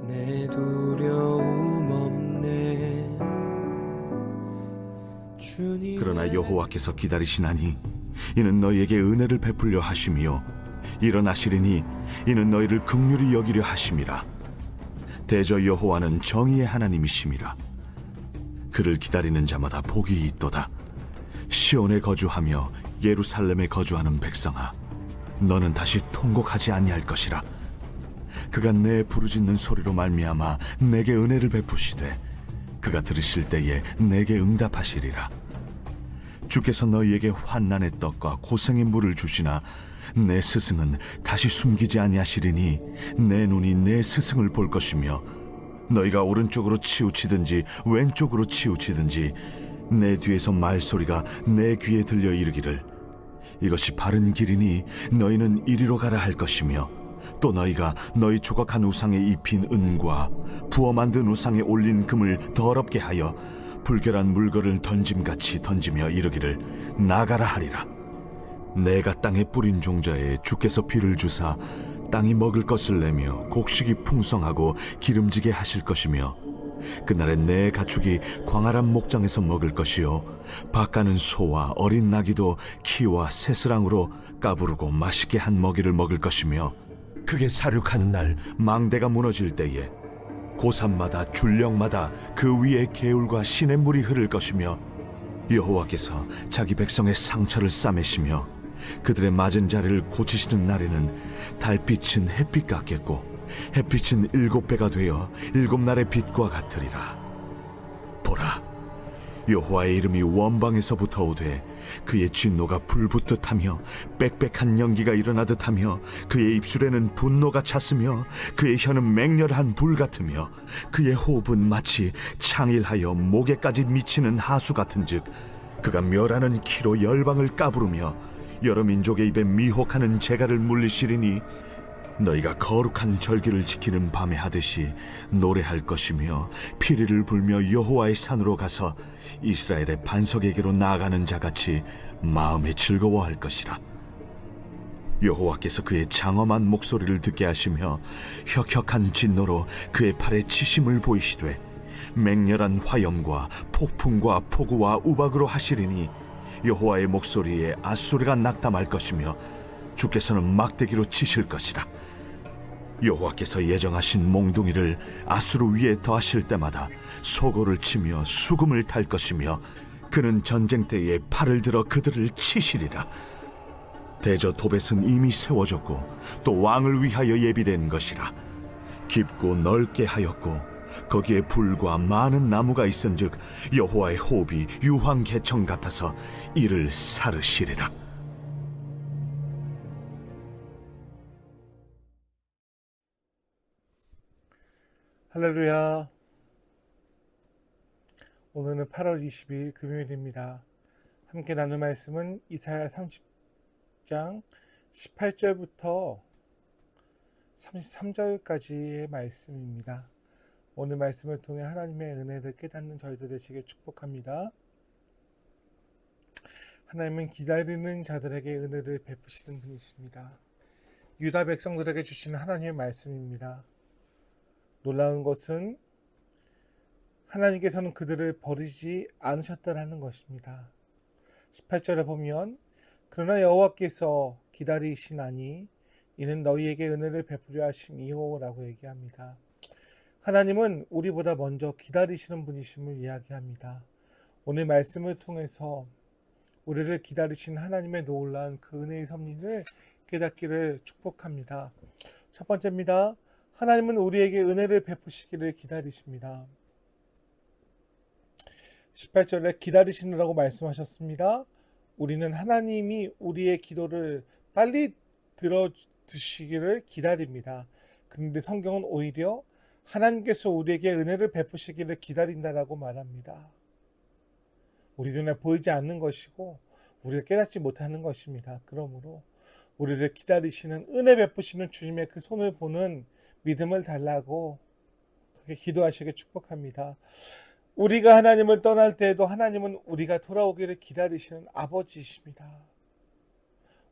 내 두려움 없네. 그러나 여호와께서 기다리시나니 이는 너희에게 은혜를 베풀려 하심이요 일어나시리니 이는 너희를 긍휼히 여기려 하심이라. 대저 여호와는 정의의 하나님이심이라. 그를 기다리는 자마다 복이 있도다. 시온에 거주하며 예루살렘에 거주하는 백성아, 너는 다시 통곡하지 아니할 것이라. 그가 내 부르짖는 소리로 말미암아 내게 은혜를 베푸시되 그가 들으실 때에 내게 응답하시리라. 주께서 너희에게 환난의 떡과 고생의 물을 주시나 내 스승은 다시 숨기지 아니하시리니 내 눈이 내 스승을 볼 것이며 너희가 오른쪽으로 치우치든지 왼쪽으로 치우치든지 내 뒤에서 말소리가 내 귀에 들려 이르기를 이것이 바른 길이니 너희는 이리로 가라 할 것이며 또 너희가 너희 조각한 우상에 입힌 은과 부어 만든 우상에 올린 금을 더럽게 하여 불결한 물건을 던짐같이 던지며 이르기를 나가라 하리라. 내가 땅에 뿌린 종자에 주께서 비를 주사 땅이 먹을 것을 내며 곡식이 풍성하고 기름지게 하실 것이며 그날에 내 가축이 광활한 목장에서 먹을 것이요 밭가는 소와 어린 나귀도 키와 새스랑으로 까부르고 맛있게 한 먹이를 먹을 것이며 그게 사륙하는 날 망대가 무너질 때에 고산마다 줄령마다 그 위에 개울과 시냇물이 흐를 것이며 여호와께서 자기 백성의 상처를 싸매시며 그들의 맞은 자리를 고치시는 날에는 달빛은 햇빛 같겠고 햇빛은 7배가 되어 7날의 빛과 같으리라. 보라, 여호와의 이름이 원방에서부터 오되 그의 진노가 불붙듯 하며 빽빽한 연기가 일어나듯 하며 그의 입술에는 분노가 찼으며 그의 혀는 맹렬한 불 같으며 그의 호흡은 마치 창일하여 목에까지 미치는 하수 같은즉 그가 멸하는 키로 열방을 까부르며 여러 민족의 입에 미혹하는 재갈을 물리시리니 너희가 거룩한 절기를 지키는 밤에 하듯이 노래할 것이며 피리를 불며 여호와의 산으로 가서 이스라엘의 반석에게로 나아가는 자같이 마음에 즐거워할 것이라. 여호와께서 그의 장엄한 목소리를 듣게 하시며 혁혁한 진노로 그의 팔에 치심을 보이시되 맹렬한 화염과 폭풍과 폭우와 우박으로 하시리니 여호와의 목소리에 앗소리가 낙담할 것이며 주께서는 막대기로 치실 것이라. 여호와께서 예정하신 몽둥이를 아수르 위에 더하실 때마다 소고를 치며 수금을 탈 것이며 그는 전쟁 때에 팔을 들어 그들을 치시리라. 대저 도벳은 이미 세워졌고 또 왕을 위하여 예비된 것이라. 깊고 넓게 하였고 거기에 불과 많은 나무가 있은즉 여호와의 호흡이 유황 개청 같아서 이를 사르시리라. 할렐루야. 오늘은 8월 20일 금요일입니다. 함께 나눌 말씀은 이사야 30장 18절부터 33절까지의 말씀입니다. 오늘 말씀을 통해 하나님의 은혜를 깨닫는 저희들 되시길 축복합니다. 하나님은 기다리는 자들에게 은혜를 베푸시는 분이십니다. 유다 백성들에게 주시는 하나님의 말씀입니다. 놀라운 것은 하나님께서는 그들을 버리지 않으셨다라는 것입니다. 18절에 보면 그러나 여호와께서 기다리시나니 이는 너희에게 은혜를 베푸려 하심이요 라고 얘기합니다. 하나님은 우리보다 먼저 기다리시는 분이심을 이야기합니다. 오늘 말씀을 통해서 우리를 기다리신 하나님의 놀라운 그 은혜의 섭리를 깨닫기를 축복합니다. 첫 번째입니다. 하나님은 우리에게 은혜를 베푸시기를 기다리십니다. 18절에 기다리시느라고 말씀하셨습니다. 우리는 하나님이 우리의 기도를 빨리 들어주시기를 기다립니다. 그런데 성경은 오히려 하나님께서 우리에게 은혜를 베푸시기를 기다린다라고 말합니다. 우리 눈에 보이지 않는 것이고 우리가 깨닫지 못하는 것입니다. 그러므로 우리를 기다리시는 은혜 베푸시는 주님의 그 손을 보는 믿음을 달라고 그렇게 기도하시길 축복합니다. 우리가 하나님을 떠날 때에도 하나님은 우리가 돌아오기를 기다리시는 아버지이십니다.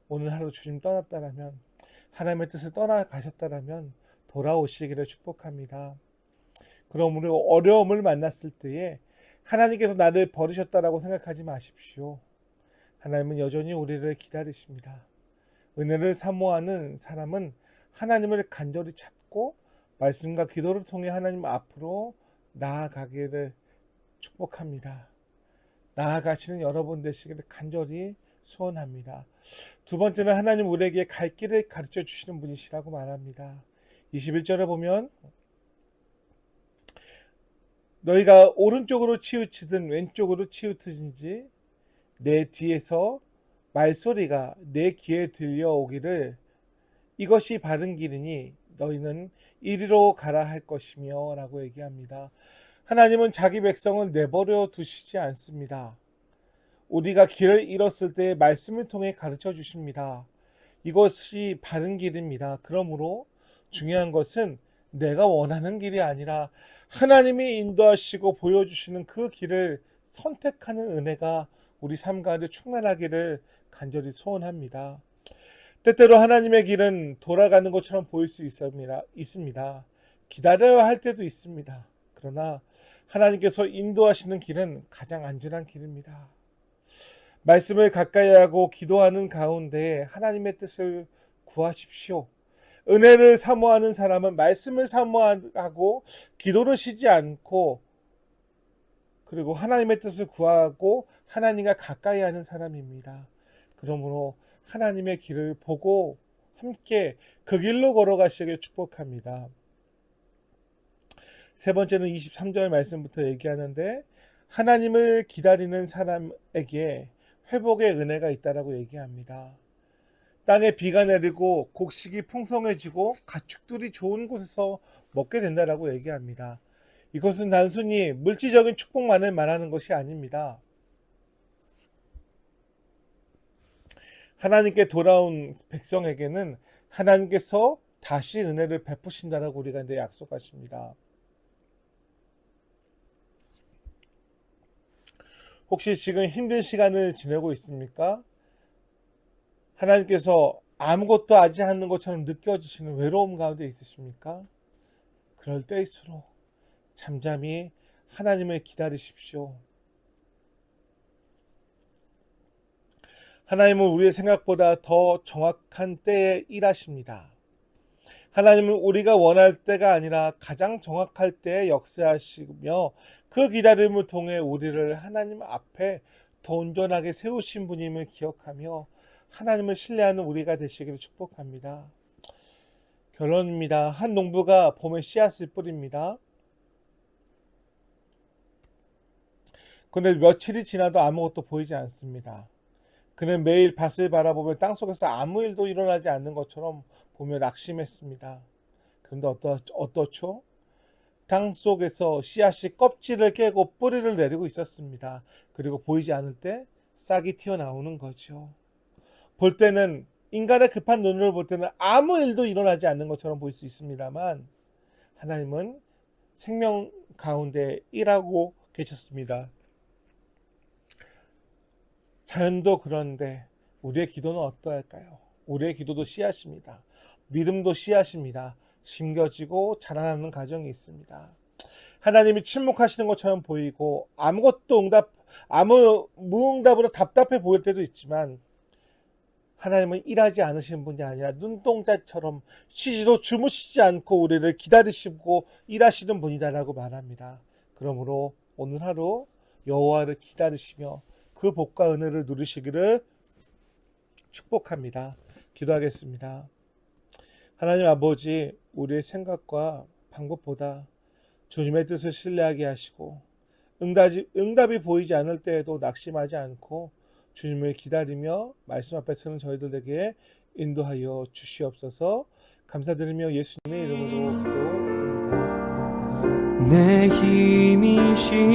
오늘 하루 주님 떠났다라면 하나님의 뜻을 떠나가셨다라면 돌아오시기를 축복합니다. 그러므로 어려움을 만났을 때에 하나님께서 나를 버리셨다라고 생각하지 마십시오. 하나님은 여전히 우리를 기다리십니다. 은혜를 사모하는 사람은 하나님을 간절히 찾고 말씀과 기도를 통해 하나님 앞으로 나아가기를 축복합니다. 나아가시는 여러분 되시기를 간절히 소원합니다. 두 번째는 하나님 우리에게 갈 길을 가르쳐 주시는 분이시라고 말합니다. 21절에 보면 너희가 오른쪽으로 치우치든 왼쪽으로 치우치든지 내 뒤에서 말소리가 내 귀에 들려오기를 이것이 바른 길이니 너희는 이리로 가라 할 것이며 라고 얘기합니다. 하나님은 자기 백성을 내버려 두시지 않습니다. 우리가 길을 잃었을 때 말씀을 통해 가르쳐 주십니다. 이것이 바른 길입니다. 그러므로 중요한 것은 내가 원하는 길이 아니라 하나님이 인도하시고 보여주시는 그 길을 선택하는 은혜가 우리 삶 가운데 충만하기를 간절히 소원합니다. 때때로 하나님의 길은 돌아가는 것처럼 보일 수 있습니다. 기다려야 할 때도 있습니다. 그러나 하나님께서 인도하시는 길은 가장 안전한 길입니다. 말씀을 가까이 하고 기도하는 가운데 하나님의 뜻을 구하십시오. 은혜를 사모하는 사람은 말씀을 사모하고 기도를 쉬지 않고 그리고 하나님의 뜻을 구하고 하나님과 가까이 하는 사람입니다. 그러므로 하나님의 길을 보고 함께 그 길로 걸어가시길 축복합니다. 세 번째는 23절 말씀부터 얘기하는데 하나님을 기다리는 사람에게 회복의 은혜가 있다라고 얘기합니다. 땅에 비가 내리고 곡식이 풍성해지고 가축들이 좋은 곳에서 먹게 된다라고 얘기합니다. 이것은 단순히 물질적인 축복만을 말하는 것이 아닙니다. 하나님께 돌아온 백성에게는 하나님께서 다시 은혜를 베푸신다라고 우리가 이제 약속하십니다. 혹시 지금 힘든 시간을 지내고 있습니까? 하나님께서 아무것도 하지 않는 것처럼 느껴지시는 외로움 가운데 있으십니까? 그럴 때일수록 잠잠히 하나님을 기다리십시오. 하나님은 우리의 생각보다 더 정확한 때에 일하십니다. 하나님은 우리가 원할 때가 아니라 가장 정확할 때에 역사하시며 그 기다림을 통해 우리를 하나님 앞에 더 온전하게 세우신 분임을 기억하며 하나님을 신뢰하는 우리가 되시기를 축복합니다. 결론입니다. 한 농부가 봄에 씨앗을 뿌립니다. 그런데 며칠이 지나도 아무것도 보이지 않습니다. 그는 매일 밭을 바라보며 땅속에서 아무 일도 일어나지 않는 것처럼 보며 낙심했습니다. 그런데 어떻죠? 땅속에서 씨앗이 껍질을 깨고 뿌리를 내리고 있었습니다. 그리고 보이지 않을 때 싹이 튀어나오는 거죠. 볼 때는 인간의 급한 눈으로 볼 때는 아무 일도 일어나지 않는 것처럼 보일 수 있습니다만 하나님은 생명 가운데 일하고 계셨습니다. 자연도 그런데 우리의 기도는 어떠할까요? 우리의 기도도 씨앗입니다. 믿음도 씨앗입니다. 심겨지고 자라나는 과정이 있습니다. 하나님이 침묵하시는 것처럼 보이고 아무 무응답으로 답답해 보일 때도 있지만 하나님은 일하지 않으시는 분이 아니라 눈동자처럼 쉬지도 주무시지 않고 우리를 기다리시고 일하시는 분이다라고 말합니다. 그러므로 오늘 하루 여호와를 기다리시며 그 복과 은혜를 누리시기를 축복합니다. 기도하겠습니다. 하나님 아버지, 우리의 생각과 방법보다 주님의 뜻을 신뢰하게 하시고 응답이 보이지 않을 때에도 낙심하지 않고 주님을 기다리며 말씀 앞에 서는 저희들에게 인도하여 주시옵소서. 감사드리며 예수님의 이름으로 기도드립니다. 내 힘이시며